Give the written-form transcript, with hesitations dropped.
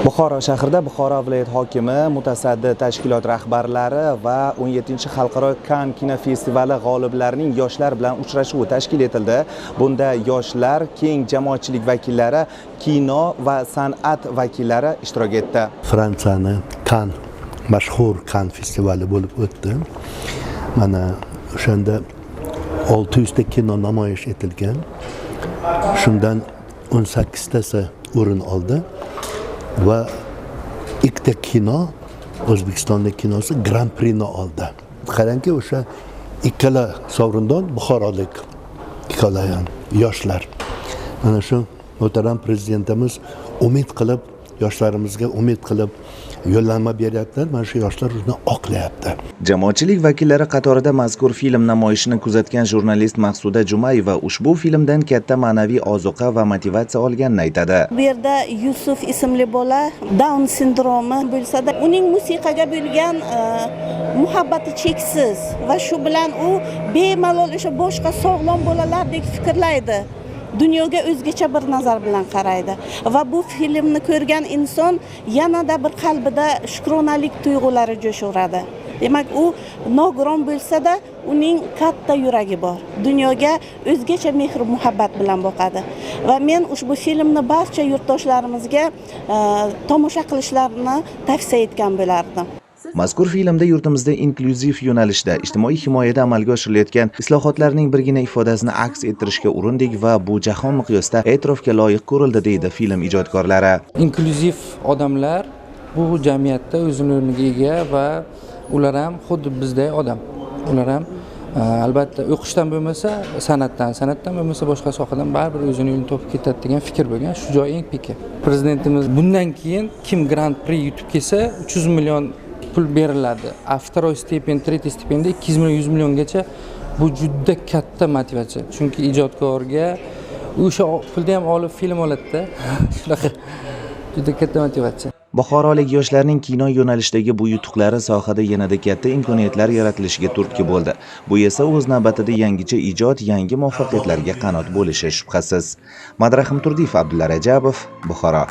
Buxoro shahrida Buxoro viloyat hokimi, mutasaddi tashkilot rahbarlari va 17-xalqaro Kann kinofestivali g'oliblarining yoshlar bilan uchrashuvi tashkil etildi. Bunda yoshlar, keng jamoatchilik vakillari, kino va san'at vakillari ishtirok etdi. Fransiyani Kann, mashhur Kann festivali bo'lib o'tdi. Mana o'shanda 600 ta kino namoyish etilgan. Shundan 18 tasi o'rin oldi. Va ikkita kino, O'zbekistonning kinosi Grand Prixni oldi. Qarangki, o'sha ikkala sovrindon buxorolik ikkalayan yoshlar. Mana shu muhtaram prezidentimiz umid qilib, yoshlarimizga umid qilib yo'llanma beryaptilar. Mana shu yoshlar uni oqlayapti. Jamoatchilik vakillari qatorida mazkur film namoyishini kuzatgan jurnalist Maqsuda Jumayeva ushbu filmdan katta ma'naviy ozuqa va motivatsiya olganini aytadi. Bu yerda Yusuf ismli bola Down sindromi bo'lsa-da, uning musiqaga bo'lgan muhabbati cheksiz va shu bilan u bemalol o'sha boshqa sog'lom bolalardek fikrlaydi. Dunyoga o'zgacha bir nazar bilan qaraydi va bu filmni ko'rgan inson yanada bir qalbida shukronalik tuyg'ulari jo'shaveradi. Demak, u nogiron bo'lsa-da, uning katta yuragi bor. Dunyoga o'zgacha mehr muhabbat bilan boqadi. Va men ushbu filmni barcha yurtdoshlarimizga tomosha qilishlarini tavsiya etgan bo'lardim. Mazkur filmda yurtimizda inklyuziv yo'nalishda ijtimoiy himoyada amalga oshirilayotgan islohotlarning birgina ifodasini aks ettirishga urindik va bu jahon miqyosida e'tirofga loyiq ko'rildi, deydi film ijodkorlari. Inklyuziv odamlar bu jamiyatda o'zining o'rniga ega va ular ham xuddi bizday odam. Ular ham albatta o'qishdan bo'lmasa, san'atdan bo'lmasa boshqa sohadan baribir o'zining yo'lini topib ketadi degan fikr bo'lgan. Shu joy eng piki. Prezidentimiz bundan keyin kim Grand Prix yutib kelsa 300 million pul beriladi. Vторой stipendiya, tretий stipendiya 200 million 100 milliongacha. Bu juda katta motivatsiya. Chunki ijodkorga o'sha pulni ham olib film oladida. Shunaqa juda katta motivatsiya. Buxorolik yoshlarning kino yo'nalishidagi bu yutuqlari sohada yanada katta imkoniyatlar yaratilishiga turtki bo'ldi. Bu esa o'z navbatida yangicha ijod, yangi muvaffaqiyatlarga qanot bo'lishi shubhasiz. Madrahim Turdiyev, Abdulla Rajabov, Buxoro.